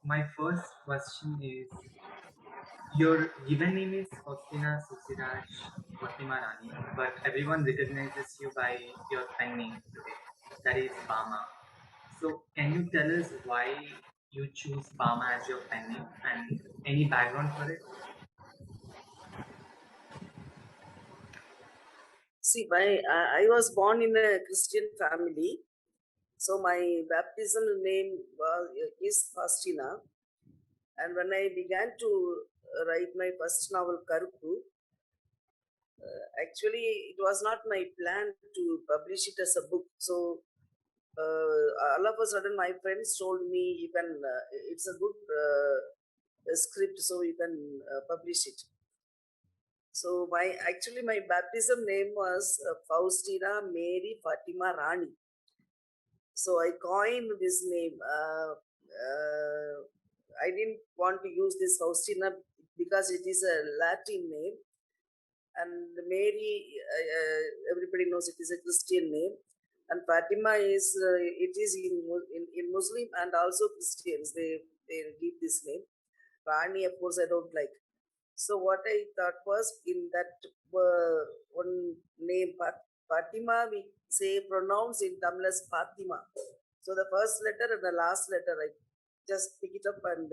my first question is, your given name is Faustina Soosairaj Fatima Rani, but everyone recognizes you by your pen name today, that is Bama. So, can you tell us why you choose Bama as your pen name and any background for it? See, I was born in a Christian family, so my baptismal name is Faustina. And when I began to write my first novel, Karukku, actually it was not my plan to publish it as a book. So all of a sudden, my friends told me, "You can. It's a good script, so you can publish it." So my baptism name was Faustina Mary Fatima Rani. So I coined this name. I didn't want to use this Faustina because it is a Latin name, and Mary, everybody knows it is a Christian name, and Fatima is it is in Muslim and also Christians. They give this name. Rani, of course, I don't like. So what I thought was, in that one name, Fatima, we say pronounce in Tamil as Fatima. So the first letter and the last letter, I just pick it up and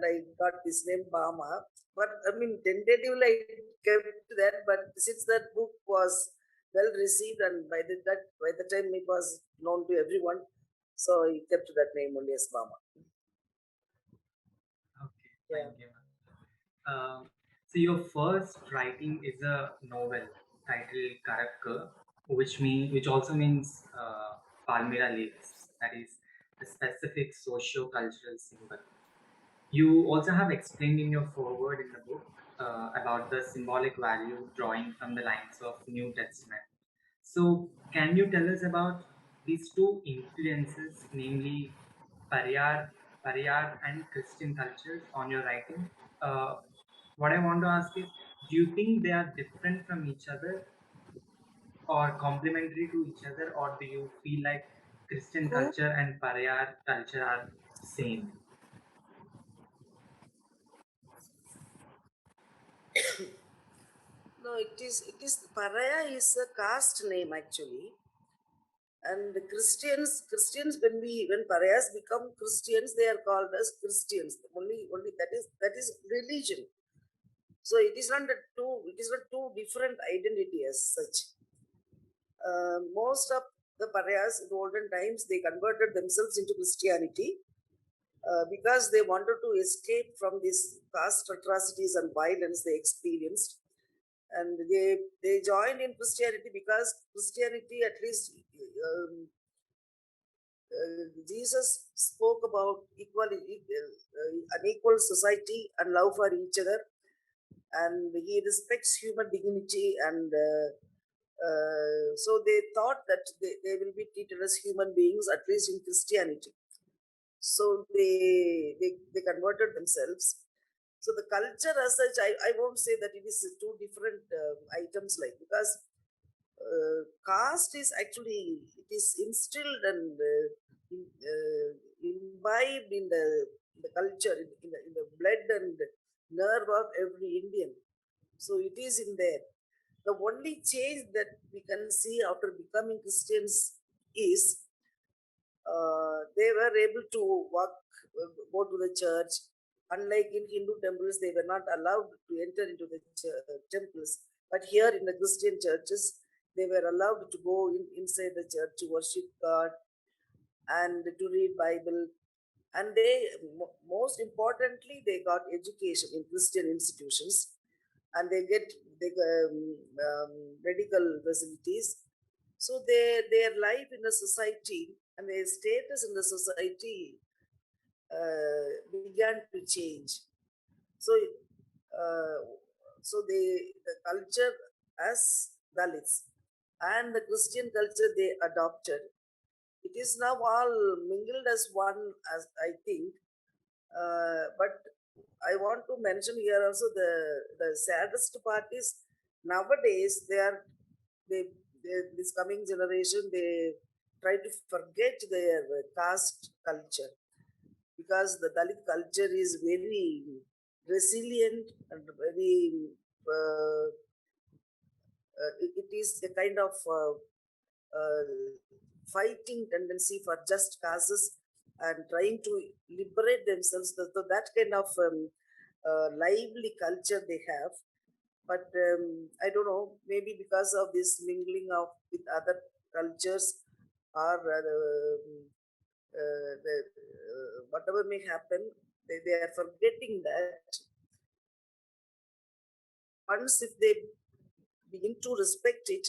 I got this name Bama. But I mean, tentatively I kept that. But since that book was well received, and by the time it was known to everyone, so I kept that name only as Bama. Okay, Yeah. thank you. So your first writing is a novel titled Karukku, which also means Palmyra leaves. That is a specific socio-cultural symbol. You also have explained in your foreword in the book about the symbolic value drawing from the lines of New Testament. So, can you tell us about these two influences, namely Pariyar, Pariyar and Christian cultures on your writing? Uh, what I want to ask is, do you think they are different from each other or complementary to each other, or do you feel like Christian culture and Pariyar culture are same? No, it is Paraya is a caste name actually, and the Christians when Parayas become Christians, they are called as Christians. Only that is religion. So it is not two different identity as such. Most of the Parayas in olden times, they converted themselves into Christianity because they wanted to escape from these caste atrocities and violence they experienced, and they joined in Christianity because Christianity, at least, Jesus spoke about equality, an equal society and love for each other, and he respects human dignity, and so they thought that they will be treated as human beings, at least in Christianity. So they converted themselves. So the culture as such, I won't say that it is two different items, like, because caste is actually, it is instilled and imbibed in the culture, in the blood and nerve of every Indian. So it is in there. The only change that we can see after becoming Christians is they were able to walk, go to the church. Unlike in Hindu temples, they were not allowed to enter into the temples. But here in the Christian churches, they were allowed to go inside the church to worship God and to read Bible. And most importantly, they got education in Christian institutions, and they get medical facilities. So their life in the society and their status in the society began to change. So uh, the culture as Dalits and the Christian culture they adopted, it is now all mingled as one, as I think. But I want to mention here also, the saddest part is, nowadays they, this coming generation, they try to forget their caste culture. because the Dalit culture is very resilient and very it is a kind of uh, fighting tendency for just causes and trying to liberate themselves. That kind of lively culture they have. But I don't know, maybe because of this mingling of with other cultures or whatever may happen, they are forgetting that once if they begin to respect it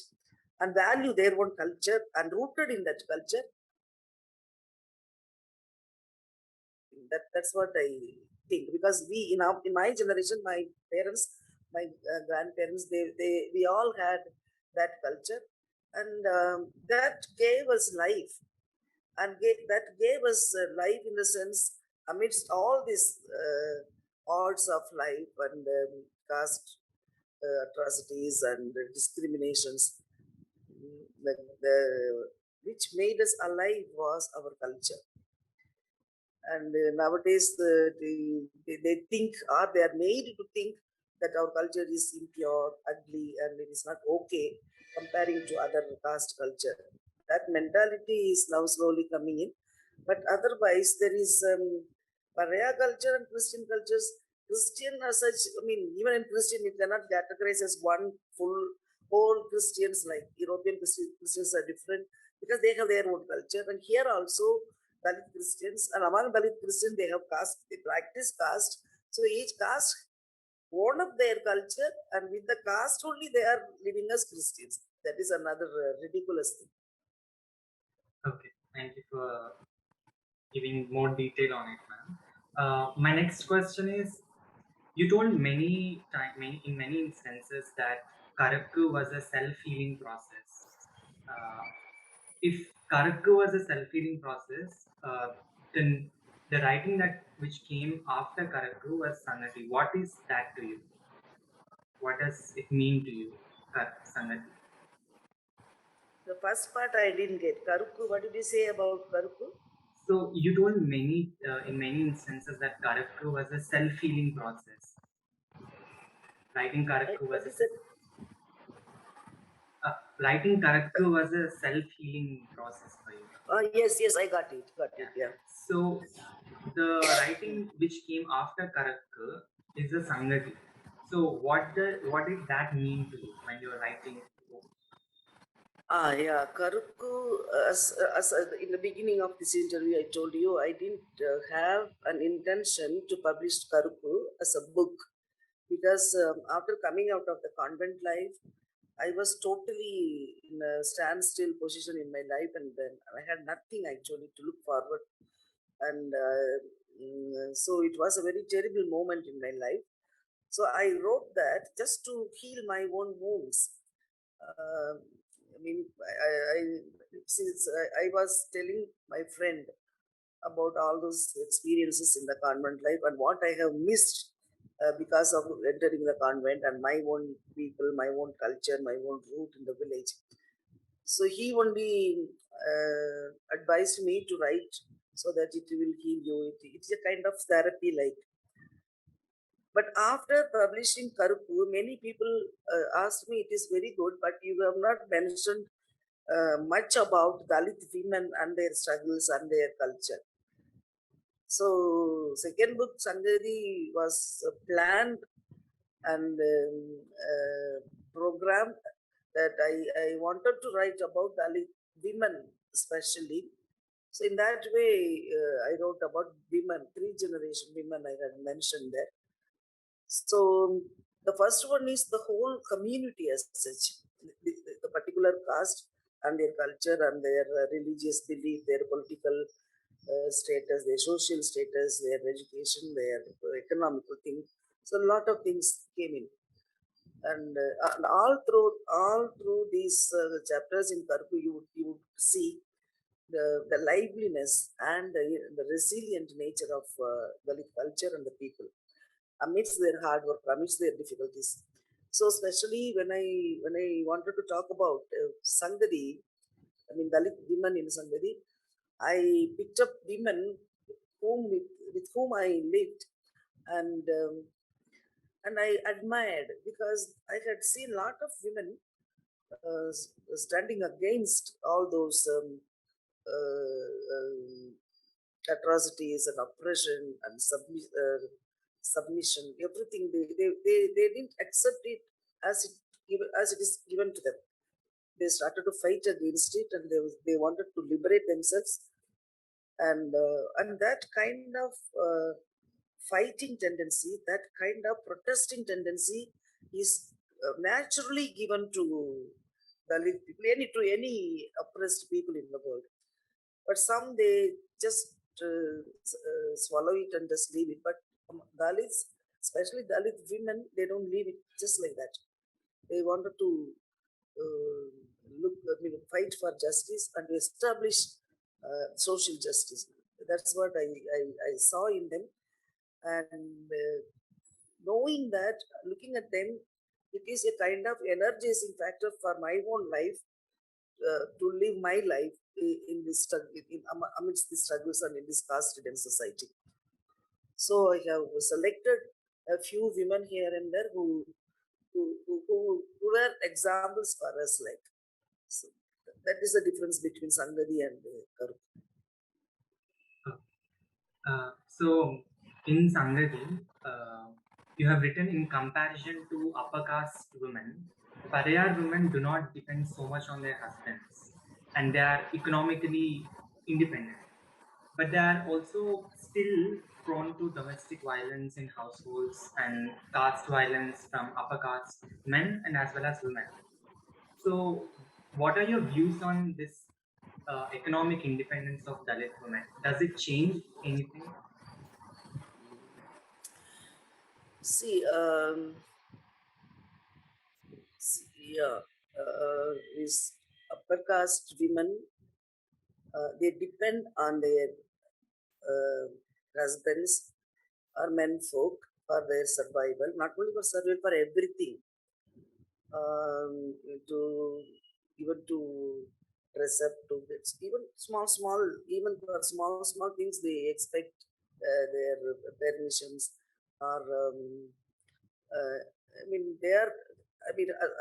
and value their own culture and rooted in that culture, that's what I think. Because we in my generation, my parents, my grandparents, we all had that culture, and that gave us life, and that gave us life in the sense amidst all these odds of life and caste atrocities and discriminations. Which made us alive was our culture. And nowadays they think, or they are made to think, that our culture is impure, ugly, and it is not okay comparing to other caste culture. That mentality is now slowly coming in. But otherwise there is Paraya culture and Christian cultures. Christian as such, I mean, even in Christian you cannot categorize as one full whole Christians. Like European Christians are different because they have their own culture, and here also Dalit Christians, and among Dalit Christians they have caste, they practice caste. So each caste own up their culture, and with the caste only they are living as Christians. That is another ridiculous thing. Okay, thank you for giving more detail on it, ma'am. My next question is: you told in many instances that Karukku was a self-healing process. Uh, if Karukku was a self-healing process, then the writing that which came after Karukku was Sangati. What is that to you? What does it mean to you, Sangati? The first part I didn't get. Karukku, what did you say about Karukku? So you told in many instances that Karukku was a self-healing process. Writing Karukku was What a is it? writing Karukku was a self-healing process for you. Yes, yes, I got it. Got Yeah. it. Yeah. So the writing which came after Karukku is a Sangati. So what did that mean to you when you were writing? Yeah, Karukku, in the beginning of this interview, I told you I didn't have an intention to publish Karukku as a book, because after coming out of the convent life, I was totally in a standstill position in my life, and then I had nothing actually to look forward. And so it was a very terrible moment in my life. So I wrote that just to heal my own wounds. I mean, I was telling my friend about all those experiences in the convent life and what I have missed because of entering the convent and my own people, my own culture, my own root in the village. So he only advised me to write so that it will heal you. It's a kind of therapy, like. But after publishing Karukku, many people asked me, it is very good, but you have not mentioned much about Dalit women and their struggles and their culture. So, second book, Sangati, was planned and programmed that I wanted to write about Dalit women, especially. So, in that way, I wrote about women, three generation women I had mentioned there. So the first one is the whole community as such, the particular caste and their culture and their religious belief, their political status, their social status, their education, their economical thing. So a lot of things came in, and all through these chapters in Karku, you would see the liveliness and the resilient nature of Dalit culture and the people amidst their hard work, amidst their difficulties. So especially when I wanted to talk about Sangadi, I mean Dalit women in Sangadi, I picked up women whom with with whom I lived, and I admired because I had seen a lot of women standing against all those atrocities and oppression and submission, everything. They didn't accept it as as it is given to them. They started to fight against it, and they wanted to liberate themselves, and that kind of fighting tendency, that kind of protesting tendency, is naturally given to Dalit people, any oppressed people in the world. But some, they just swallow it and just leave it. But Dalits, especially Dalit women, they don't leave it just like that. They wanted to fight for justice and to establish social justice. That's what I saw in them, and knowing that, looking at them, it is a kind of energizing factor for my own life, to live my life in this struggle, amidst the struggles and in this caste-ridden society. So I have selected a few women here and there who were examples for us. Like, so that is the difference between Sangati and Karukku. So in Sangati, you have written in comparison to upper caste women, Parayar women do not depend so much on their husbands and they are economically independent. But they are also still prone to domestic violence in households and caste violence from upper caste men and as well as women. So, what are your views on this economic independence of Dalit women? Does it change anything? See, yeah, is upper caste women, they depend on their uh, husbands or men folk for their survival, not only for survival, for everything, to even to dress up, to even small, even for small things, they expect their permissions, or uh, I mean they are,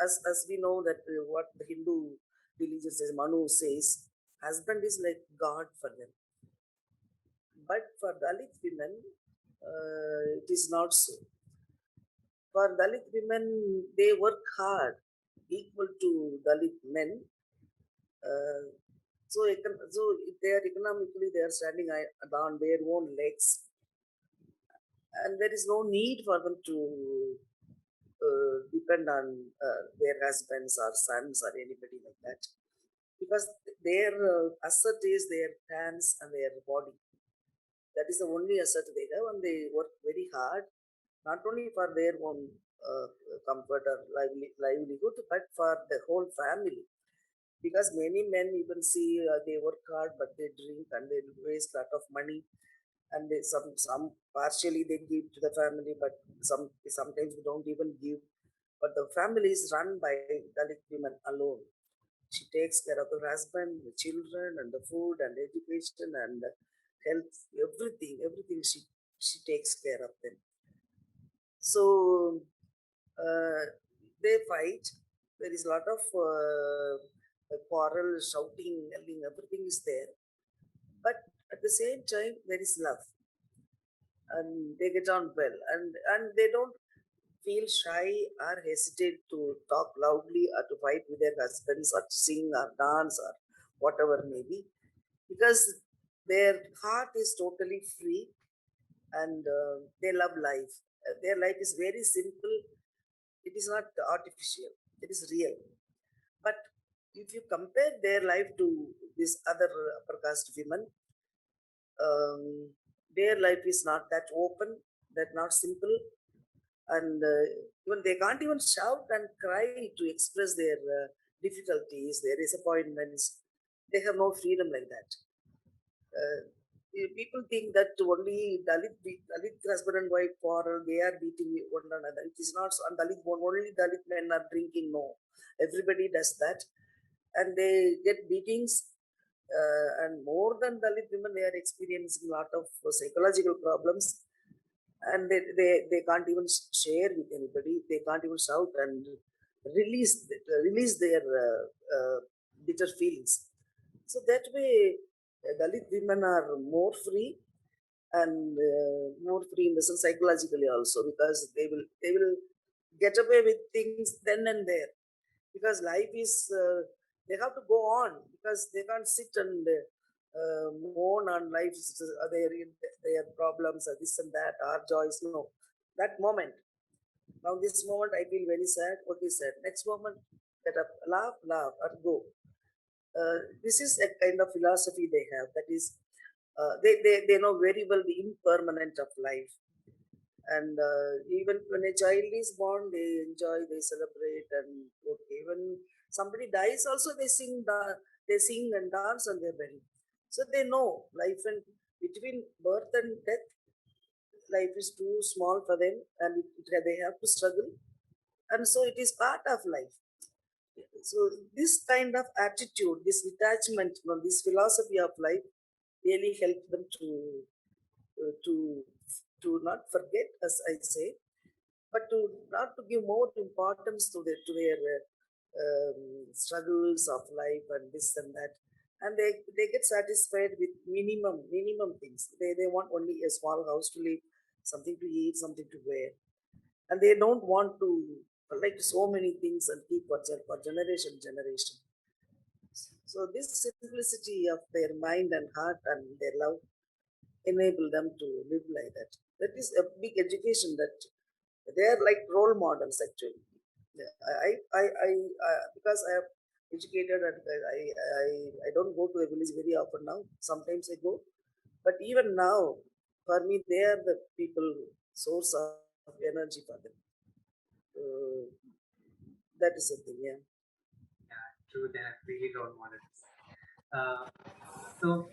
as we know that what the Hindu religion says, Manu says, husband is like God for them. But for Dalit women, it is not so. For Dalit women, they work hard, equal to Dalit men. Uh, so they are economically, they are standing on their own legs, and there is no need for them to depend on their husbands or sons or anybody like that, because their asset is their hands and their body. That is the only asset they have, and they work very hard, not only for their own comfort or livelihood, but for the whole family. Because many men, even see, they work hard, but they drink and they waste a lot of money, and they, some partially they give to the family, but sometimes they don't even give. But the family is run by Dalit women alone. She takes care of the husband, the children, and the food and education and health, everything she takes care of them. So uh, they fight. There is a lot of quarrel, shouting, yelling, everything is there. But at the same time, there is love, and they get on well, and they don't feel shy or hesitate to talk loudly or to fight with their husbands or sing or dance or whatever may be, because their heart is totally free, and they love life. Their life is very simple. It is not artificial. It is real. But if you compare their life to this other upper caste women, their life is not that open, that not simple, and even they can't even shout and cry to express their difficulties, their disappointments. They have no freedom like that. Uh, People think that only Dalit husband and wife quarrel, they are beating one another. It is not so. And only Dalit men are drinking. No, everybody does that, and they get beatings. And more than Dalit women, they are experiencing a lot of psychological problems, and they can't even share with anybody. They can't even shout and release their bitter feelings. So that way, Dalit women are more free, and more free in the sense psychologically also, because they will get away with things then and there, because life is they have to go on, because they can't sit and mourn on life's their problems or this and that, our joys. No, that moment, now this moment I feel very sad, okay, sad. Next moment, get up, laugh or go. This is a kind of philosophy they have, that is they know very well the impermanent of life. And even when a child is born, they enjoy, they celebrate, and okay, when somebody dies also, they sing and dance on their wedding. So they know life, and between birth and death, life is too small for them, and they have to struggle, and so it is part of life. So this kind of attitude, this detachment from this philosophy of life, really helped them uh, to to not forget, as I say, but to not to give more importance to their struggles of life and this and that. And they get satisfied with minimum things. They want only a small house to live, something to eat, something to wear, and they don't want to collect so many things and keep for generation. So this simplicity of their mind and heart and their love enable them to live like that. That is a big education, that they are like role models actually. Yeah, because I have educated, and I don't go to the village very often now. Sometimes I go, but even now, for me, they are the people source of energy for them. Uh, that is something, yeah. Yeah, true. They are really role models. Uh, so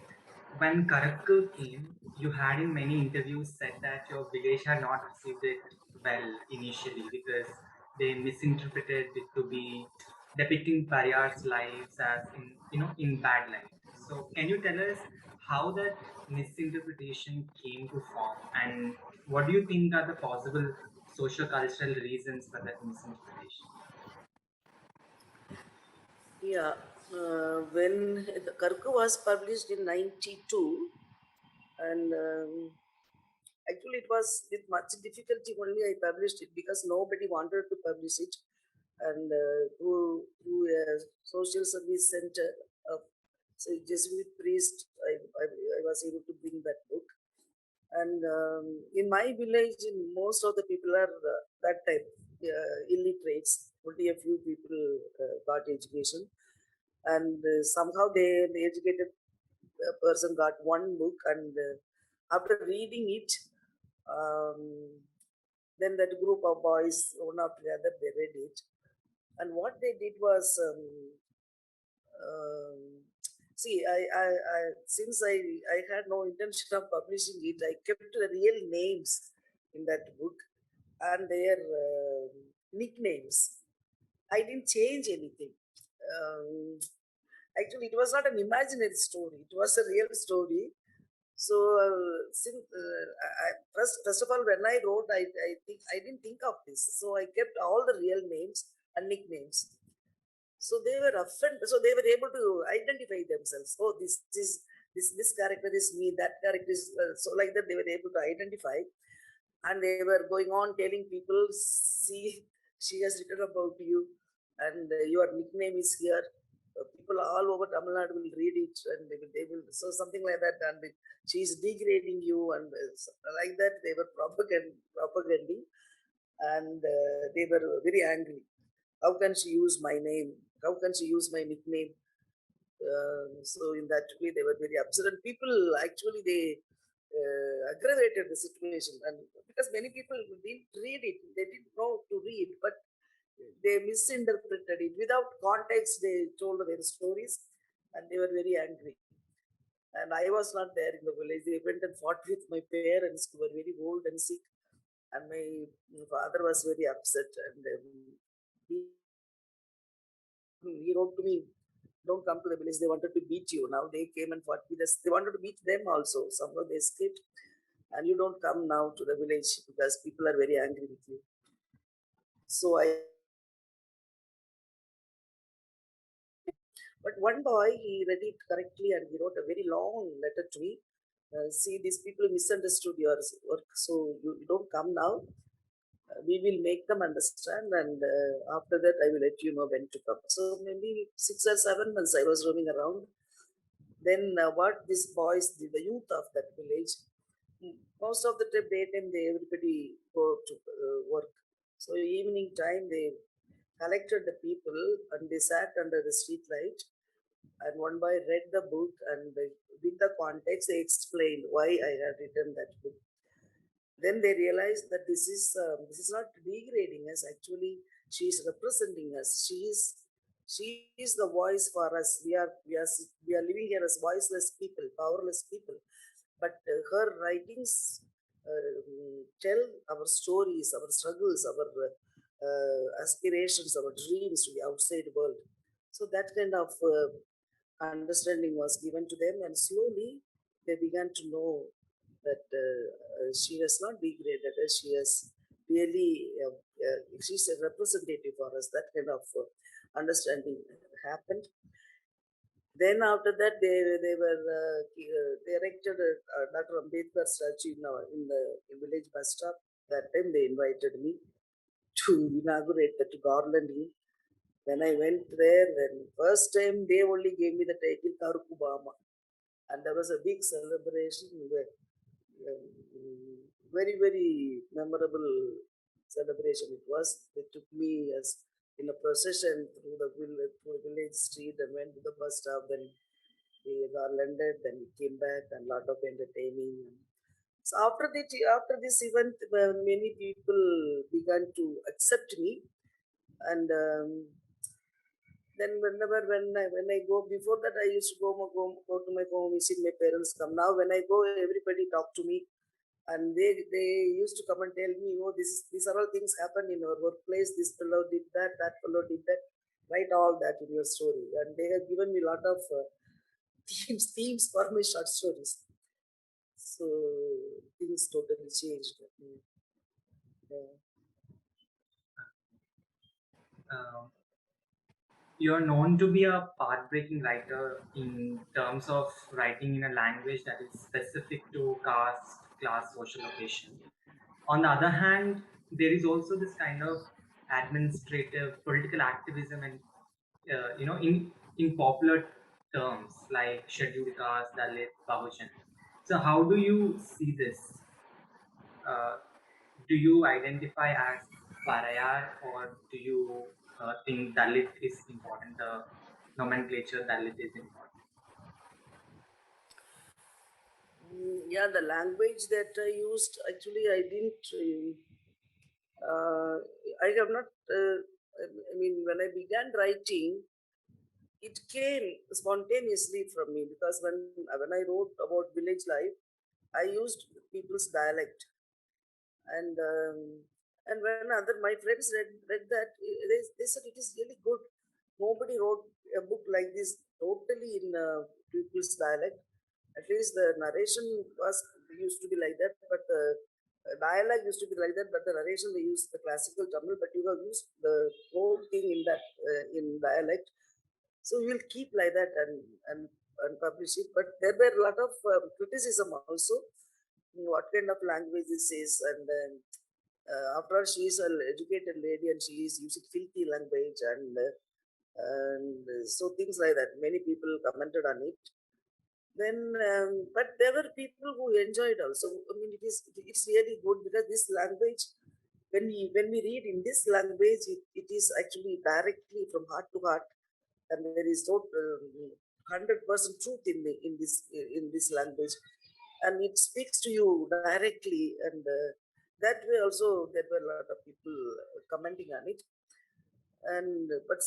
when Karukku came, you had in many interviews said that your village had not received it well initially because they misinterpreted it to be depicting Pariyar's lives as in bad light. So can you tell us how that misinterpretation came to form, and what do you think are the possible social cultural reasons for that misinterpretation? Yeah, when the Karku was published in 92, and actually it was with much difficulty only I published it, because nobody wanted to publish it. And through a social service center of, say, Jesuit priest, I was able to bring that book. And in my village, most of the people are that time illiterates. Only a few people got education, and somehow the educated person got one book, and after reading it, um, then that group of boys, one after the other, they read it, and what they did was, um, see, I since I had no intention of publishing it, I kept the real names in that book, and their nicknames. I didn't change anything. Um, Actually, it was not an imaginary story; it was a real story. So, first of all, when I wrote, I didn't think of this. So I kept all the real names and nicknames. So they were offended. So they were able to identify themselves. Oh, this character is me. That character is so, like that. They were able to identify, and they were going on telling people, see, she has written about you, and your nickname is here. People all over Tamil Nadu will read it, and they will so something like that, and she is degrading you, and like that they were propaganding, and they were very angry. How can she use my name? How can she use my nickname? So in that way, they were very upset, and people actually they aggravated the situation, and because many people didn't read it, they didn't know to read, but they misinterpreted it without context. They told their stories, and they were very angry. And I was not there in the village. They went and fought with my parents, who were very old and sick, and my father was very upset, and he wrote to me don't come to the village. They wanted to beat you. Now they came and fought with us. They wanted to beat them also. Somehow they escaped. And you don't come now to the village because people are very angry with you. So I went to the village and but one boy, he read it correctly and he wrote a very long letter to me. See, these people misunderstood your work, so you don't come now. We will make them understand, and after that, I will let you know when to come. So maybe 6 or 7 months I was roaming around. Then what these boys, the youth of that village, most of the time, daytime, they everybody go to work. So evening time, they collected the people and they sat under the street light. And one boy read the book and with the context, they explained why I had written that book. Then they realized that this is not degrading us. Actually, she is representing us. She is the voice for us. We are living here as voiceless people, powerless people. But her writings tell our stories, our struggles, our aspirations, our dreams to the outside world. So that kind of understanding was given to them, and slowly they began to know that she has not degraded us. She has really, she's a representative for us. That kind of understanding happened. Then after that, they erected a Dr. Ambedkar statue in the village bus stop. That time they invited me to inaugurate that, to garland him. When I went there, then first time they only gave me the title Karukku, and there was a big celebration where very, very memorable celebration it was. They took me as in a procession through the village street and went to the bus stop. Then we garlanded, then we came back and lot of entertaining. So after this event, many people began to accept me, and then when I go, before that I used to go to my home, visit my parents. Come now, when I go, everybody talk to me, and they used to come and tell me, oh, these are all things happen in our workplace. This fellow did that, that fellow did that. Write all that in your story, and they have given me a lot of themes for my short stories. So things totally changed. Yeah. Uh, you're known to be a path-breaking writer in terms of writing in a language that is specific to caste, class, social location. On the other hand, there is also this kind of administrative political activism and in popular terms like scheduled caste, Dalit, Bahujan. So how do you see this? Uh, do you identify as Parayar, or do you think Dalit is important? The nomenclature Dalit is important. Yeah, the language that I used, actually, I didn't. Uh, I have not. I mean, when I began writing, it came spontaneously from me because when I wrote about village life, I used people's dialect, and when other my friends read that, they said it is really good. Nobody wrote a book like this totally in people's dialect. At least the narration was used to be like that, but the dialogue used to be like that. But the narration, they used the classical Tamil, but you have used the whole thing in that in dialect. So we'll keep like that and publish it. But there were a lot of criticism also. What kind of language this is, and after all, she is an educated lady and she is using filthy language, and so things like that. Many people commented on it. Then, but there were people who enjoyed also. I mean, it's really good because this language, when we read in this language, it is actually directly from heart to heart, and there is no 100% truth in this language, and it speaks to you directly, and that way also there were a lot of people commenting on it. And but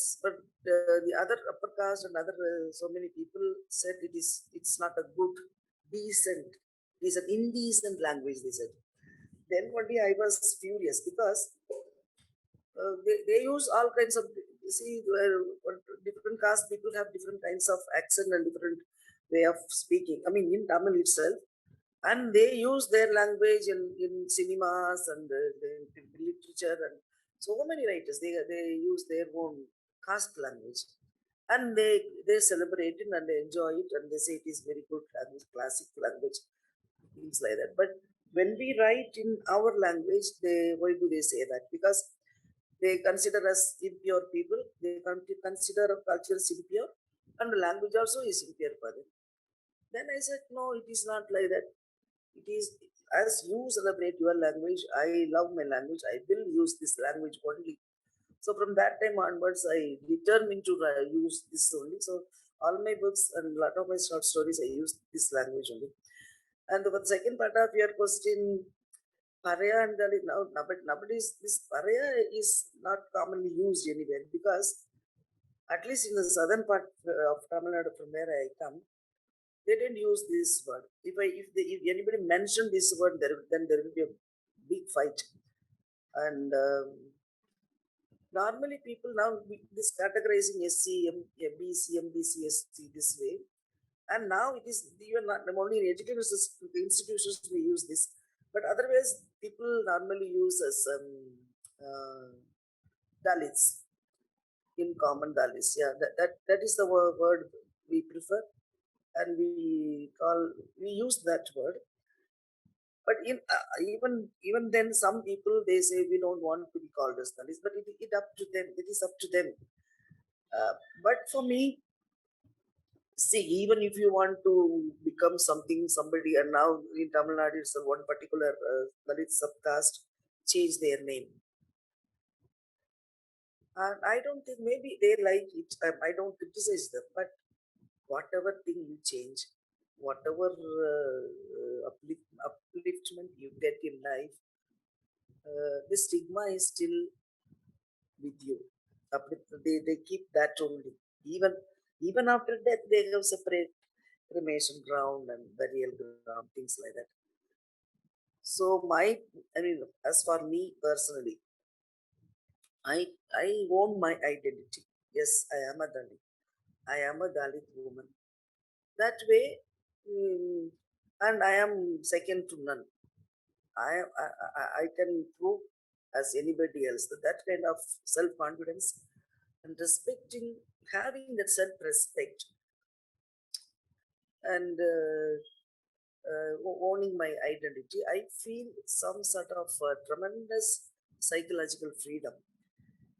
the other upper caste and other so many people said it's not a good, decent, it is an indecent language, they said. Then one day I was furious because they use all kinds of you see, different caste people have different kinds of accent and different way of speaking. I mean, in Tamil itself, and they use their language in cinemas and in literature, and so many writers they use their own caste language, and they celebrate it and they enjoy it and they say it is very good language, classic language, things like that. But when we write in our language, they why do they say that? Because they consider us impure people. They consider our culture as impure, and the language also is impure for them. Then I said, no, it is not like that. It is as you celebrate your language. I love my language. I will use this language only. So from that time onwards, I determined to use this only. So all my books and a lot of my short stories, I use this language only. And the second part of your question, Paraya and Dalit, but nowadays this Paraya is not commonly used anywhere because at least in the southern part of Tamil Nadu from where I come, they didn't use this word. If anybody mentioned this word, then there will be a big fight. And normally people now this categorizing SC, BC, MBC, SC this way, and now it is even not only in educational institutions we use this, but otherwise people normally use as uh, Dalits, in common Dalits. Yeah, that is the word we prefer, and we use that word. But even then, some people they say we don't want to be called as Dalits, but it up to them. It is up to them. But for me, see, even if you want to become something, somebody, and now in Tamil Nadu, it's one particular Dalit subcaste, change their name. And I don't think maybe they like it. I don't criticize them, but whatever thing you change, whatever upliftment you get in life, the stigma is still with you. They keep that only. Even even after death, they have separate cremation ground and burial ground, things like that. So I mean, as for me personally, I own my identity. Yes, I am a Dalit. I am a Dalit woman. That way, mm, and I am second to none. I can prove as anybody else that kind of self confidence and respecting, having that self respect and owning my identity, I feel some sort of tremendous psychological freedom.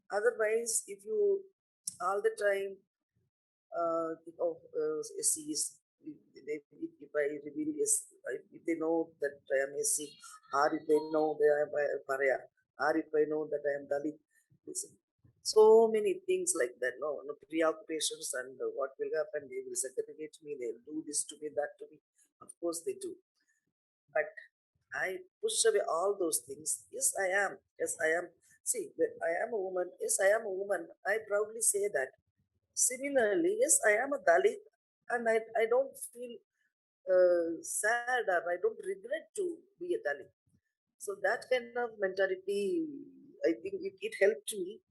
Otherwise, if you all the time SC is, if I reveal yes, if they know that I am SC, or if they know that I am a Paraya, or if I know that I am Dalit, listen, so many things like that. No preoccupations, and what will happen? They will segregate me. They'll do this to me, that to me. Of course they do, but I push away all those things. Yes, I am. Yes, I am. See, I am a woman. Yes, I am a woman. I proudly say that. Similarly, yes, I am a Dalit, and I don't feel sad or I don't regret to be a Dalit. So that kind of mentality, I think it helped me.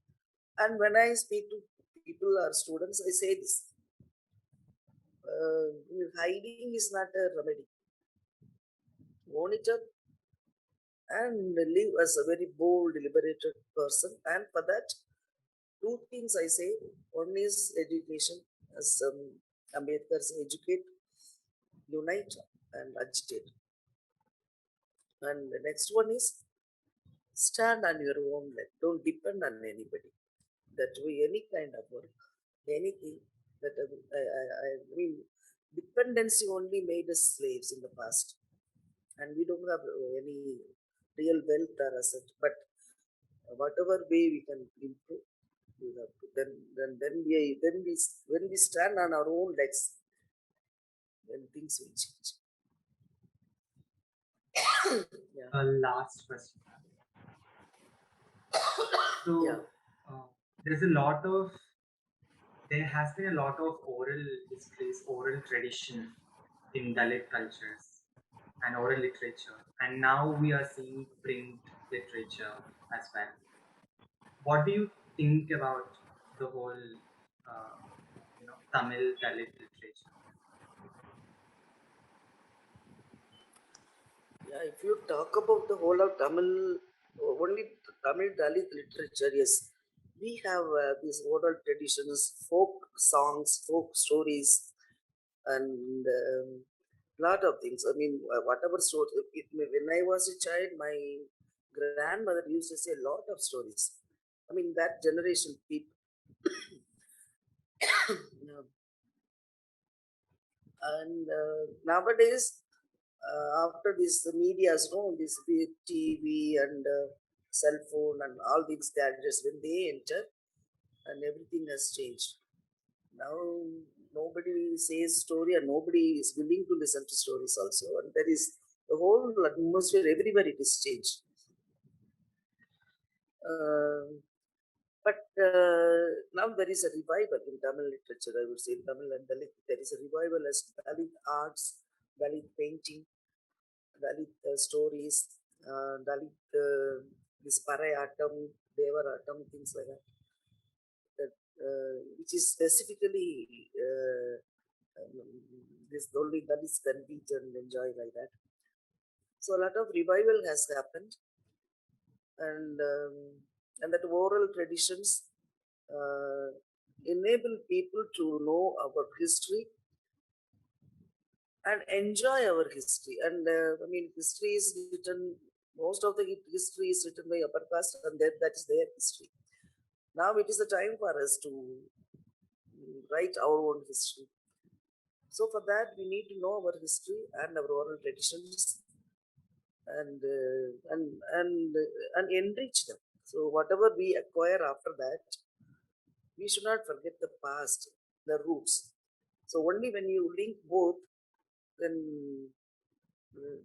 And when I speak to people or students, I say this: hiding is not a remedy. Own it up and live as a very bold, liberated person. And for that, two things I say. One is education, as Ambedkar says, educate, unite, and agitate. And the next one is stand on your own leg. Don't depend on anybody. That way, any kind of work, anything that I mean, dependency only made us slaves in the past, and we don't have any real wealth or asset. But whatever way we can improve, we have to. Then we when we stand on our own legs, then things will change. Yeah, A last question. yeah, So uh, there's a lot of there has been a lot of oral histories, oral tradition in Dalit cultures and oral literature, and now we are seeing print literature as well. What do you think about the whole uh, Tamil Dalit literature. Yeah, if you talk about the whole of Tamil, only Tamil Dalit literature, yes, we have these oral traditions, folk songs, folk stories, and lot of things. I mean, whatever story. When I was a child, my grandmother used to say a lot of stories. I mean, that generation people. Yeah. And nowadays, after this medias, no, this TV and cell phone and all these gadgets, when they enter, and everything has changed. Now nobody says story, and nobody is willing to listen to stories also. And there is the whole atmosphere everywhere. It is changed. Um but now there is a revival in Tamil literature. I would say in Tamil and Dalit, there is a revival as Dalit arts, Dalit painting, Dalit stories, Dalit this Parayatam, Devaratam, things like that. That which is specifically this only Dalits can reach and enjoy like that. So a lot of revival has happened, and that oral traditions uh, enable people to know our history and enjoy our history. And I mean, history is written. Most of the history is written by upper caste, and that is their history. Now it is the time for us to write our own history. So for that, we need to know our history and our oral traditions, and and enrich them. So whatever we acquire after that, we should not forget the past, the roots. So only when you link both, then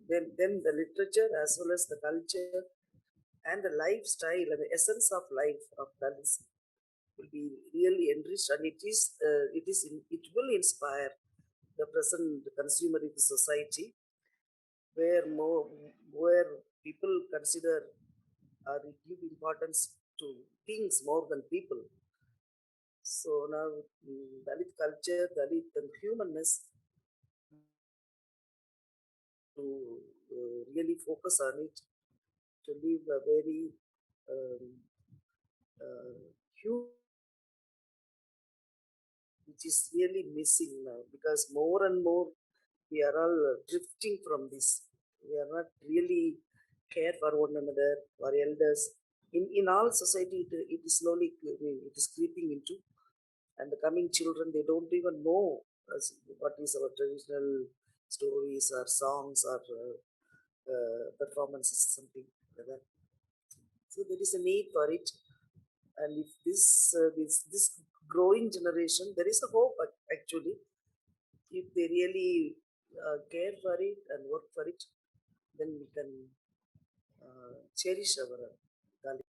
then the literature as well as the culture and the lifestyle and the essence of life of Dalits will be really enriched, and it will inspire the present consumerist society where more where people consider or give importance to things more than people. So now Dalit culture, Dalit and humanness, we need to really focus on it to live a very um, human life, which is really missing now because more and more we are all drifting from this. We are not really care for one another, for elders. In all society, it is slowly it is creeping into, and the coming children they don't even know what is our traditional stories or songs or performances, something like that. So there is a need for it, and if this growing generation, there is a hope actually, if they really care for it and work for it, then we can cherish our Dalit.